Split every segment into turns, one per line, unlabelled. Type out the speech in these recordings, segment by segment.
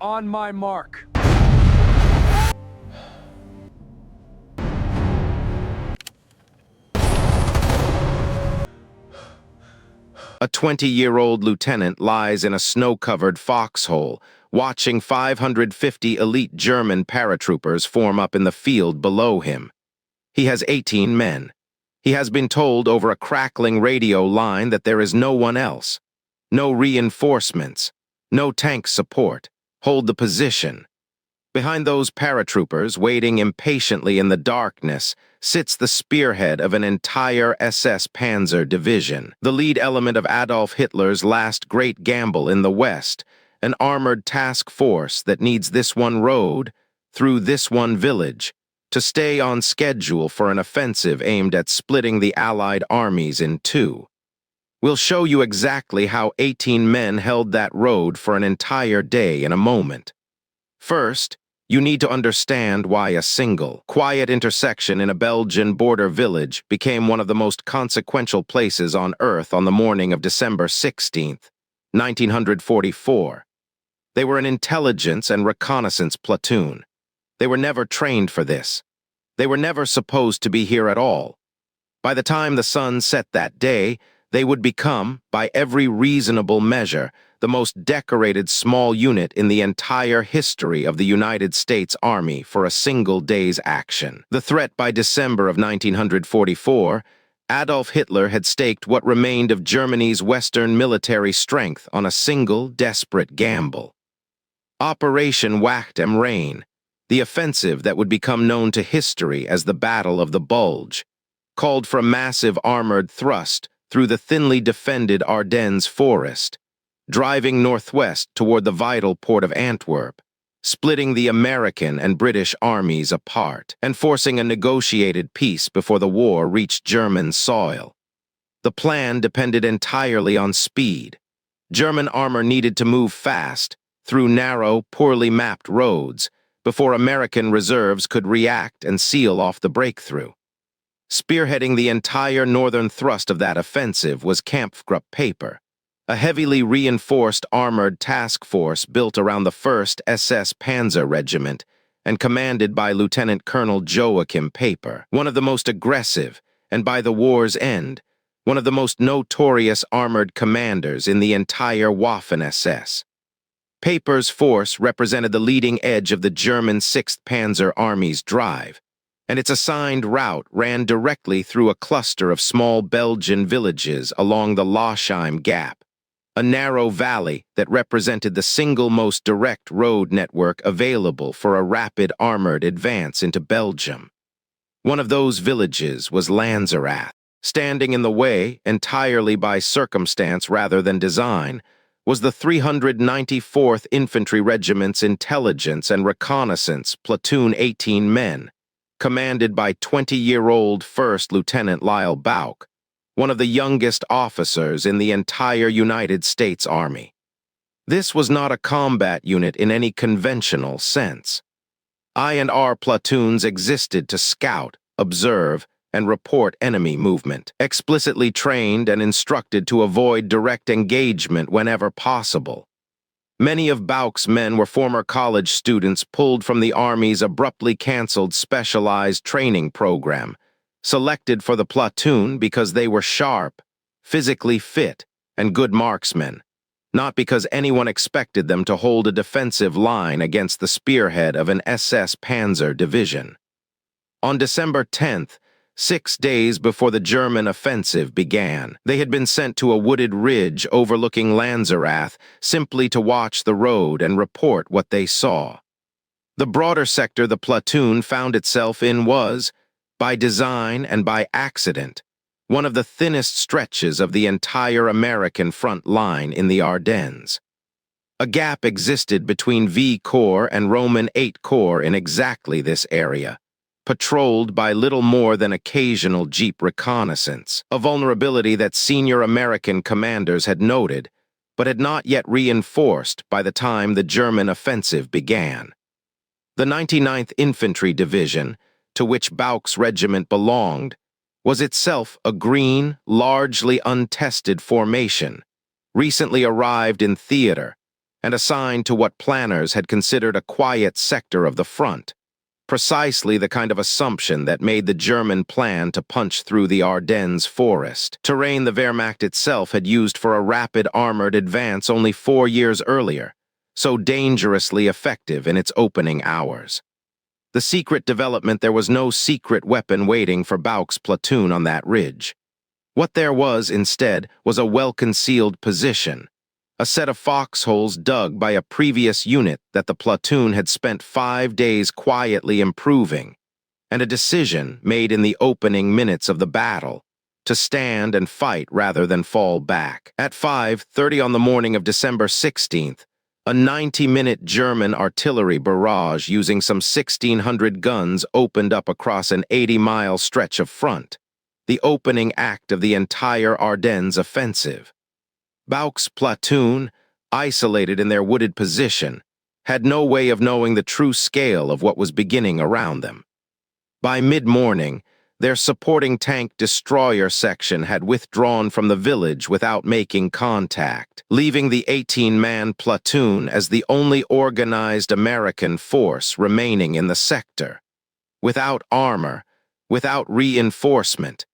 On my mark.
A 20-year-old lieutenant lies in a snow-covered foxhole, watching 550 elite German paratroopers form up in the field below him. He has 18 men. He has been told over a crackling radio line that there is no one else. No reinforcements. No tank support. Hold the position. Behind those paratroopers, waiting impatiently in the darkness, sits the spearhead of an entire SS Panzer division, the lead element of Adolf Hitler's last great gamble in the West, an armored task force that needs this one road, through this one village, to stay on schedule for an offensive aimed at splitting the Allied armies in two. We'll show you exactly how 18 men held that road for an entire day in a moment. First, you need to understand why a single, quiet intersection in a Belgian border village became one of the most consequential places on Earth on the morning of December 16, 1944. They were an intelligence and reconnaissance platoon. They were never trained for this. They were never supposed to be here at all. By the time the sun set that day, they would become, by every reasonable measure, the most decorated small unit in the entire history of the United States Army for a single day's action. The threat by December of 1944, Adolf Hitler had staked what remained of Germany's Western military strength on a single desperate gamble. Operation Whacked 'em Rain, the offensive that would become known to history as the Battle of the Bulge, called for a massive armored thrust through the thinly defended Ardennes forest, driving northwest toward the vital port of Antwerp, splitting the American and British armies apart, and forcing a negotiated peace before the war reached German soil. The plan depended entirely on speed. German armor needed to move fast, through narrow, poorly mapped roads, before American reserves could react and seal off the breakthrough. Spearheading the entire northern thrust of that offensive was Kampfgruppe Peiper, a heavily reinforced armored task force built around the 1st SS Panzer Regiment and commanded by Lieutenant Colonel Joachim Peiper, one of the most aggressive, and by the war's end, one of the most notorious armored commanders in the entire Waffen-SS. Peiper's force represented the leading edge of the German 6th Panzer Army's drive, and its assigned route ran directly through a cluster of small Belgian villages along the Loschheim Gap, a narrow valley that represented the single most direct road network available for a rapid armored advance into Belgium. One of those villages was Lanzerath. Standing in the way, entirely by circumstance rather than design, was the 394th Infantry Regiment's Intelligence and Reconnaissance Platoon 18 men, commanded by 20-year-old First Lieutenant Lyle Bouck, one of the youngest officers in the entire United States Army. This was not a combat unit in any conventional sense. I&R platoons existed to scout, observe, and report enemy movement, explicitly trained and instructed to avoid direct engagement whenever possible. Many of Bouck's men were former college students pulled from the Army's abruptly canceled specialized training program, selected for the platoon because they were sharp, physically fit, and good marksmen, not because anyone expected them to hold a defensive line against the spearhead of an SS Panzer division. On December 10th, 6 days before the German offensive began, they had been sent to a wooded ridge overlooking Lanzerath simply to watch the road and report what they saw. The broader sector the platoon found itself in was, by design and by accident, one of the thinnest stretches of the entire American front line in the Ardennes. A gap existed between V Corps and Roman 8 Corps in exactly this area, patrolled by little more than occasional Jeep reconnaissance, a vulnerability that senior American commanders had noted, but had not yet reinforced by the time the German offensive began. The 99th Infantry Division, to which Bouck's regiment belonged, was itself a green, largely untested formation, recently arrived in theater, and assigned to what planners had considered a quiet sector of the front, precisely the kind of assumption that made the German plan to punch through the Ardennes forest, terrain the Wehrmacht itself had used for a rapid armored advance only 4 years earlier, so dangerously effective in its opening hours. The secret development: there was no secret weapon waiting for Bouck's platoon on that ridge. What there was, instead, was a well-concealed position, a set of foxholes dug by a previous unit that the platoon had spent 5 days quietly improving, and a decision made in the opening minutes of the battle to stand and fight rather than fall back. At 5:30 on the morning of December 16th, a 90-minute German artillery barrage using some 1,600 guns opened up across an 80-mile stretch of front, the opening act of the entire Ardennes offensive. Bouck's platoon, isolated in their wooded position, had no way of knowing the true scale of what was beginning around them. By mid-morning, their supporting tank destroyer section had withdrawn from the village without making contact, leaving the 18-man platoon as the only organized American force remaining in the sector. Without armor, without reinforcement,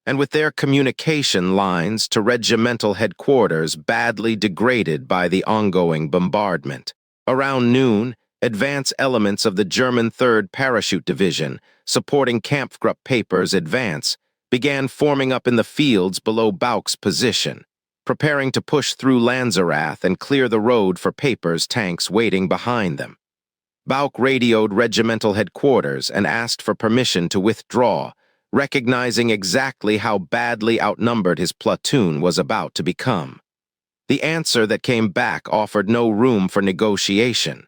and with their communication lines to regimental headquarters badly degraded by the ongoing bombardment. Around noon, advance elements of the German 3rd Parachute Division, supporting Kampfgruppe Peiper's advance, began forming up in the fields below Bouck's position, preparing to push through Lanzerath and clear the road for Peiper's tanks waiting behind them. Bouck radioed regimental headquarters and asked for permission to withdraw, recognizing exactly how badly outnumbered his platoon was about to become. The answer that came back offered no room for negotiation.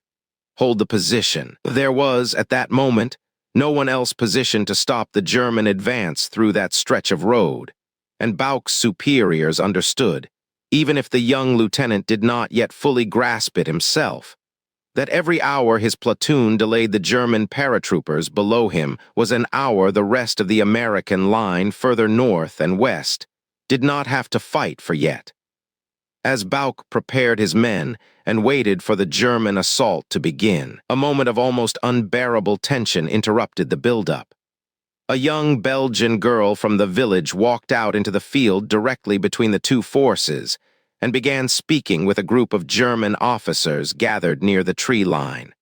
Hold the position. There was, at that moment, no one else positioned to stop the German advance through that stretch of road, and Bouck's superiors understood, even if the young lieutenant did not yet fully grasp it himself, that every hour his platoon delayed the German paratroopers below him was an hour the rest of the American line further north and west did not have to fight for yet. As Bouck prepared his men and waited for the German assault to begin, a moment of almost unbearable tension interrupted the buildup. A young Belgian girl from the village walked out into the field directly between the two forces and began speaking with a group of German officers gathered near the tree line.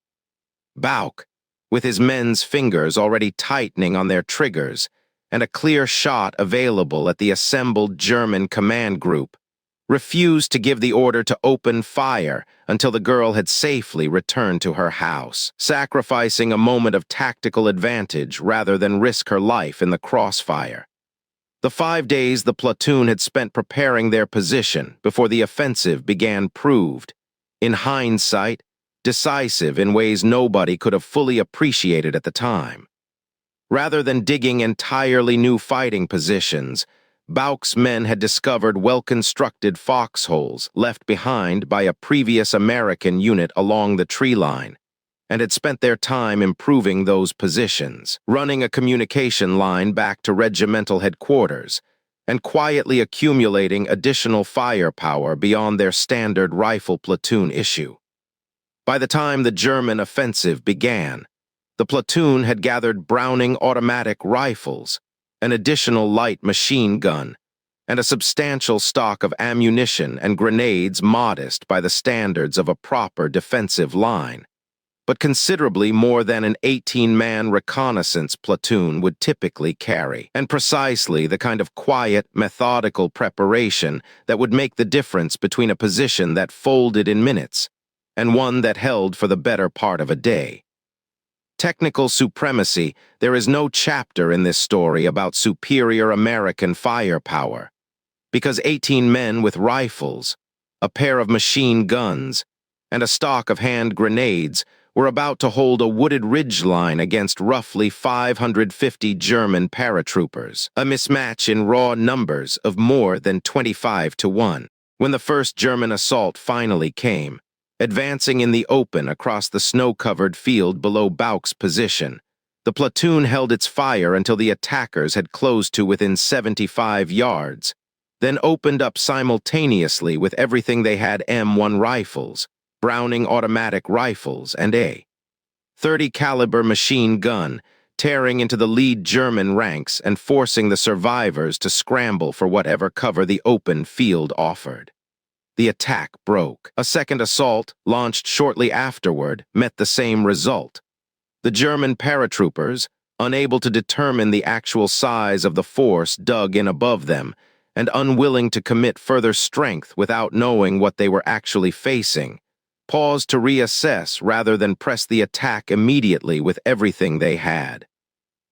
Bouck, with his men's fingers already tightening on their triggers and a clear shot available at the assembled German command group, refused to give the order to open fire until the girl had safely returned to her house, sacrificing a moment of tactical advantage rather than risk her life in the crossfire. The 5 days the platoon had spent preparing their position before the offensive began proved, in hindsight, decisive in ways nobody could have fully appreciated at the time. Rather than digging entirely new fighting positions, Bouck's men had discovered well-constructed foxholes left behind by a previous American unit along the tree line, and had spent their time improving those positions, running a communication line back to regimental headquarters, and quietly accumulating additional firepower beyond their standard rifle platoon issue. By the time the German offensive began, the platoon had gathered Browning automatic rifles, an additional light machine gun, and a substantial stock of ammunition and grenades modest by the standards of a proper defensive line, but considerably more than an 18-man reconnaissance platoon would typically carry, and precisely the kind of quiet, methodical preparation that would make the difference between a position that folded in minutes and one that held for the better part of a day. Technical supremacy: there is no chapter in this story about superior American firepower, because 18 men with rifles, a pair of machine guns, and a stock of hand grenades were about to hold a wooded ridgeline against roughly 550 German paratroopers, a mismatch in raw numbers of more than 25-1. When the first German assault finally came, advancing in the open across the snow-covered field below Bouck's position, the platoon held its fire until the attackers had closed to within 75 yards, then opened up simultaneously with everything they had M1 rifles, Browning automatic rifles, and a .30 caliber machine gun, tearing into the lead German ranks and forcing the survivors to scramble for whatever cover the open field offered. The attack broke. A second assault, launched shortly afterward, met the same result. The German paratroopers, unable to determine the actual size of the force dug in above them, and unwilling to commit further strength without knowing what they were actually facing, paused to reassess rather than press the attack immediately with everything they had.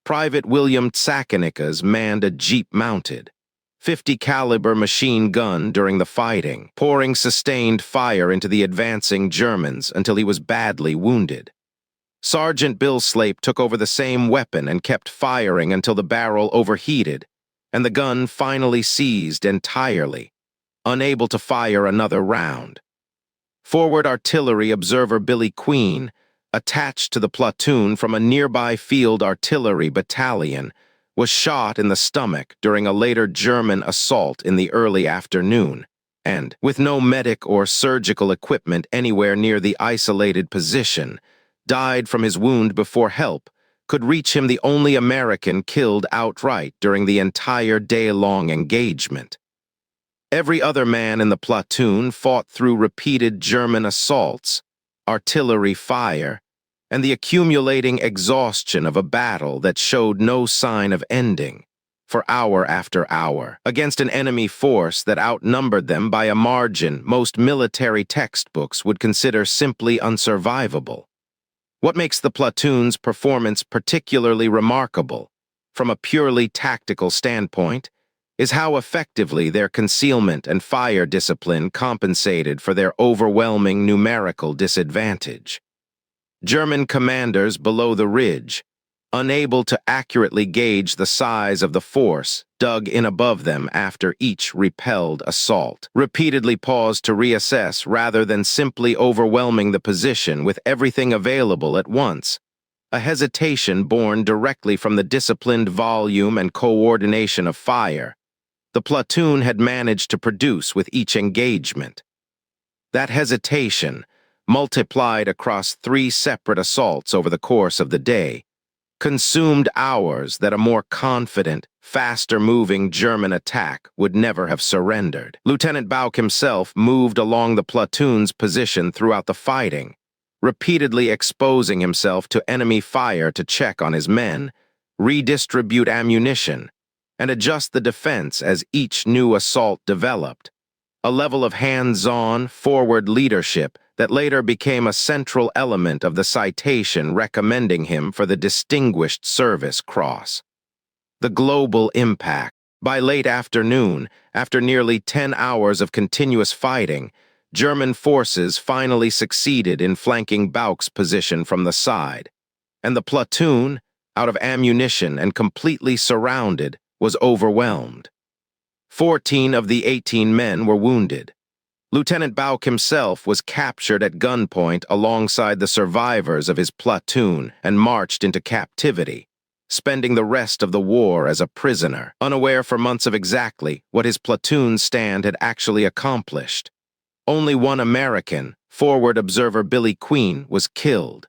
Private William Tsakanikas manned a jeep-mounted .50 caliber machine gun during the fighting, pouring sustained fire into the advancing Germans until he was badly wounded. Sergeant Bill Slape took over the same weapon and kept firing until the barrel overheated, and the gun finally seized entirely, unable to fire another round. Forward artillery observer Billy Queen, attached to the platoon from a nearby field artillery battalion, was shot in the stomach during a later German assault in the early afternoon, and, with no medic or surgical equipment anywhere near the isolated position, died from his wound before help could reach him, the only American killed outright during the entire day-long engagement. Every other man in the platoon fought through repeated German assaults, artillery fire, and the accumulating exhaustion of a battle that showed no sign of ending, for hour after hour, against an enemy force that outnumbered them by a margin most military textbooks would consider simply unsurvivable. What makes the platoon's performance particularly remarkable, from a purely tactical standpoint, is how effectively their concealment and fire discipline compensated for their overwhelming numerical disadvantage. German commanders below the ridge, unable to accurately gauge the size of the force dug in above them after each repelled assault, repeatedly paused to reassess rather than simply overwhelming the position with everything available at once, a hesitation born directly from the disciplined volume and coordination of fire the platoon had managed to produce with each engagement. That hesitation, multiplied across 3 separate assaults over the course of the day, consumed hours that a more confident, faster-moving German attack would never have surrendered. Lieutenant Bouck himself moved along the platoon's position throughout the fighting, repeatedly exposing himself to enemy fire to check on his men, redistribute ammunition, and adjust the defense as each new assault developed, a level of hands-on, forward leadership that later became a central element of the citation recommending him for the Distinguished Service Cross. The global impact. By late afternoon, after nearly 10 hours of continuous fighting, German forces finally succeeded in flanking Bouck's position from the side, and the platoon, out of ammunition and completely surrounded, was overwhelmed. 14 of the 18 men were wounded. Lieutenant Bouck himself was captured at gunpoint alongside the survivors of his platoon and marched into captivity, spending the rest of the war as a prisoner, unaware for months of exactly what his platoon's stand had actually accomplished. Only one American, forward observer Billy Queen, was killed.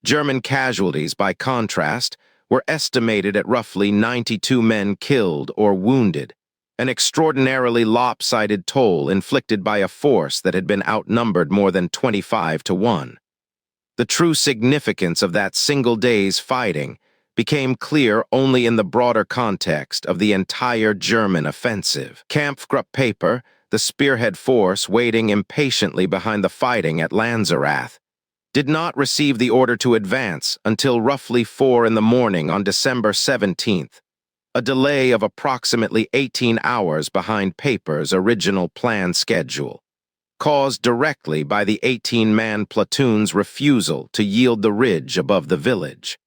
German casualties, by contrast, were estimated at roughly 92 men killed or wounded, an extraordinarily lopsided toll inflicted by a force that had been outnumbered more than 25-1. The true significance of that single day's fighting became clear only in the broader context of the entire German offensive. Kampfgruppe Peiper, the spearhead force waiting impatiently behind the fighting at Lanzerath, did not receive the order to advance until roughly 4 in the morning on December 17th, a delay of approximately 18 hours behind Peiper's original planned schedule, caused directly by the 18-man platoon's refusal to yield the ridge above the village.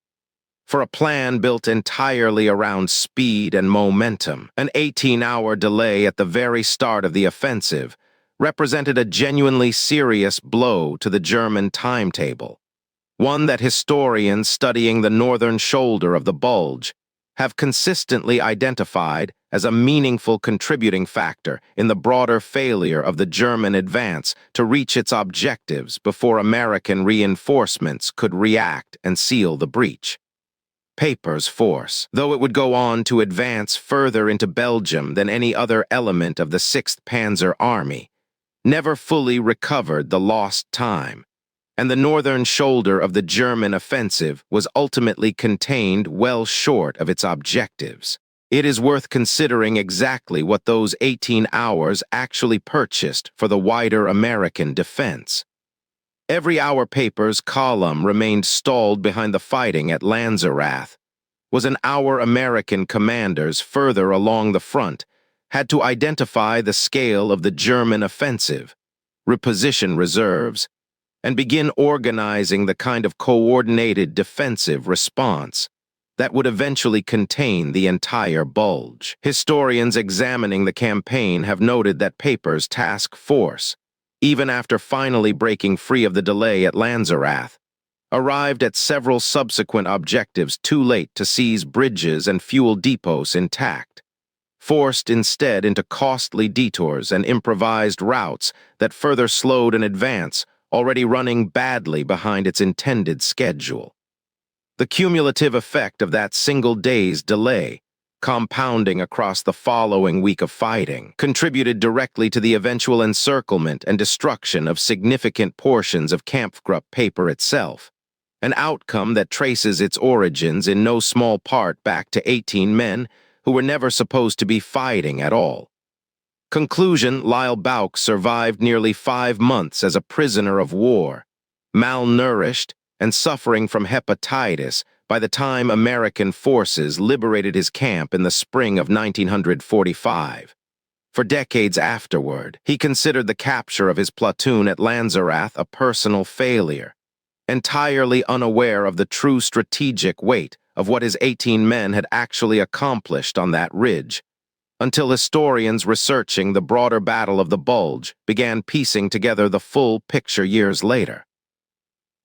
For a plan built entirely around speed and momentum, an 18-hour delay at the very start of the offensive represented a genuinely serious blow to the German timetable, one that historians studying the northern shoulder of the Bulge have consistently identified as a meaningful contributing factor in the broader failure of the German advance to reach its objectives before American reinforcements could react and seal the breach. Peiper's force, though it would go on to advance further into Belgium than any other element of the 6th Panzer Army, never fully recovered the lost time, and the northern shoulder of the German offensive was ultimately contained well short of its objectives. It is worth considering exactly what those 18 hours actually purchased for the wider American defense. Every hour Peiper's column remained stalled behind the fighting at Lanzerath was an hour American commanders further along the front had to identify the scale of the German offensive, reposition reserves, and begin organizing the kind of coordinated defensive response that would eventually contain the entire Bulge. Historians examining the campaign have noted that Peiper's task force, even after finally breaking free of the delay at Lanzerath, arrived at several subsequent objectives too late to seize bridges and fuel depots intact, forced instead into costly detours and improvised routes that further slowed an advance already running badly behind its intended schedule. The cumulative effect of that single day's delay, compounding across the following week of fighting, contributed directly to the eventual encirclement and destruction of significant portions of Kampfgruppe Peiper itself, an outcome that traces its origins in no small part back to 18 men who were never supposed to be fighting at all. Conclusion: Lyle Bouck survived nearly 5 months as a prisoner of war, malnourished and suffering from hepatitis by the time American forces liberated his camp in the spring of 1945. For decades afterward, he considered the capture of his platoon at Lanzerath a personal failure, entirely unaware of the true strategic weight of what his 18 men had actually accomplished on that ridge, until historians researching the broader Battle of the Bulge began piecing together the full picture years later.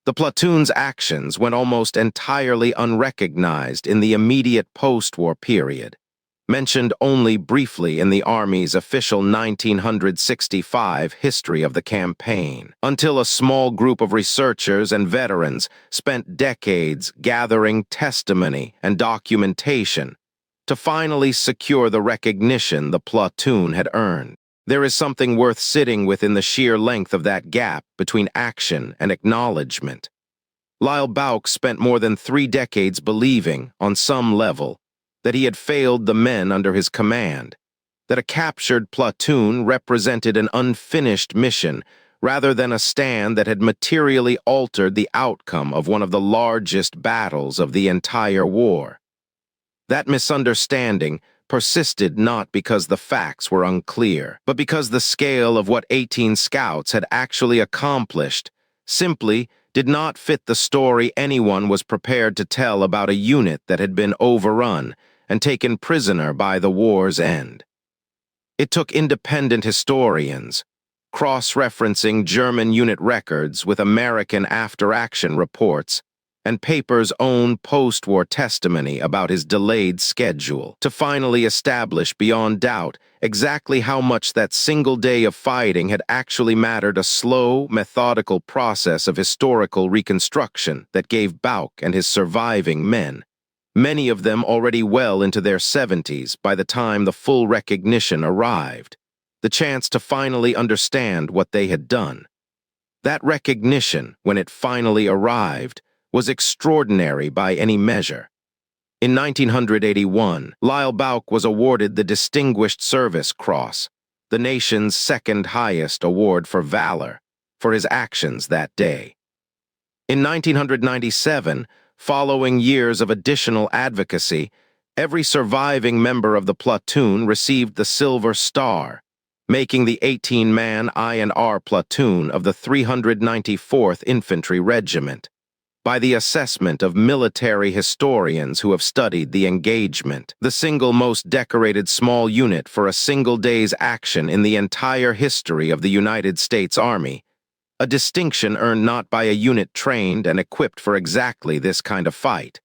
The platoon's actions went almost entirely unrecognized in the immediate post-war period, mentioned only briefly in the Army's official 1965 history of the campaign, until a small group of researchers and veterans spent decades gathering testimony and documentation to finally secure the recognition the platoon had earned. There is something worth sitting with in the sheer length of that gap between action and acknowledgement. Lyle Bouck spent more than 3 decades believing, on some level, that he had failed the men under his command, that a captured platoon represented an unfinished mission rather than a stand that had materially altered the outcome of one of the largest battles of the entire war. That misunderstanding persisted not because the facts were unclear, but because the scale of what 18 scouts had actually accomplished simply did not fit the story anyone was prepared to tell about a unit that had been overrun and taken prisoner by the war's end. It took independent historians, cross-referencing German unit records with American after-action reports, and Peiper's own post-war testimony about his delayed schedule, to finally establish beyond doubt exactly how much that single day of fighting had actually mattered, a slow, methodical process of historical reconstruction that gave Bouck and his surviving men, many of them already well into their 70s by the time the full recognition arrived, the chance to finally understand what they had done. That recognition, when it finally arrived, was extraordinary by any measure. In 1981, Lyle Bouck was awarded the Distinguished Service Cross, the nation's second highest award for valor, for his actions that day. In 1997, following years of additional advocacy, every surviving member of the platoon received the Silver Star, making the 18-man I&R Platoon of the 394th Infantry Regiment, by the assessment of military historians who have studied the engagement, the single most decorated small unit for a single day's action in the entire history of the United States Army, a distinction earned not by a unit trained and equipped for exactly this kind of fight,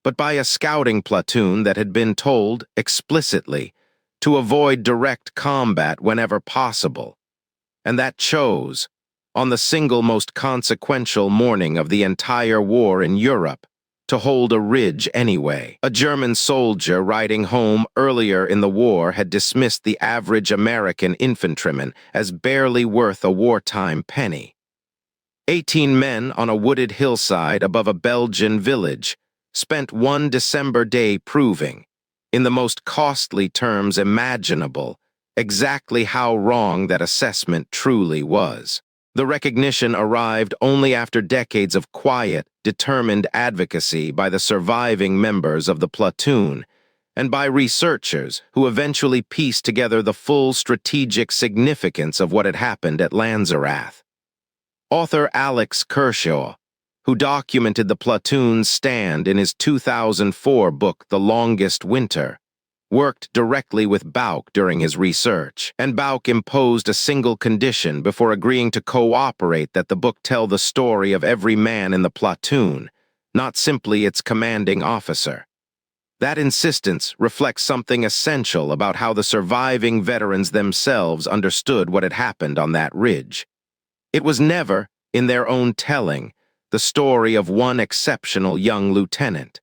but by a scouting platoon that had been told, explicitly, to avoid direct combat whenever possible, and that chose, on the single most consequential morning of the entire war in Europe, to hold a ridge anyway. A German soldier riding home earlier in the war had dismissed the average American infantryman as barely worth a wartime penny. 18 men on a wooded hillside above a Belgian village spent one December day proving, in the most costly terms imaginable, exactly how wrong that assessment truly was. The recognition arrived only after decades of quiet, determined advocacy by the surviving members of the platoon and by researchers who eventually pieced together the full strategic significance of what had happened at Lanzerath. Author Alex Kershaw, who documented the platoon's stand in his 2004 book The Longest Winter, worked directly with Bouck during his research, and Bouck imposed a single condition before agreeing to cooperate that the book tell the story of every man in the platoon, not simply its commanding officer. That insistence reflects something essential about how the surviving veterans themselves understood what had happened on that ridge. It was never, in their own telling, the story of one exceptional young lieutenant.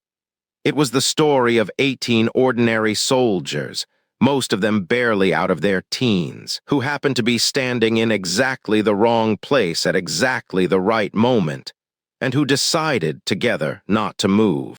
It was the story of 18 ordinary soldiers, most of them barely out of their teens, who happened to be standing in exactly the wrong place at exactly the right moment, and who decided together not to move.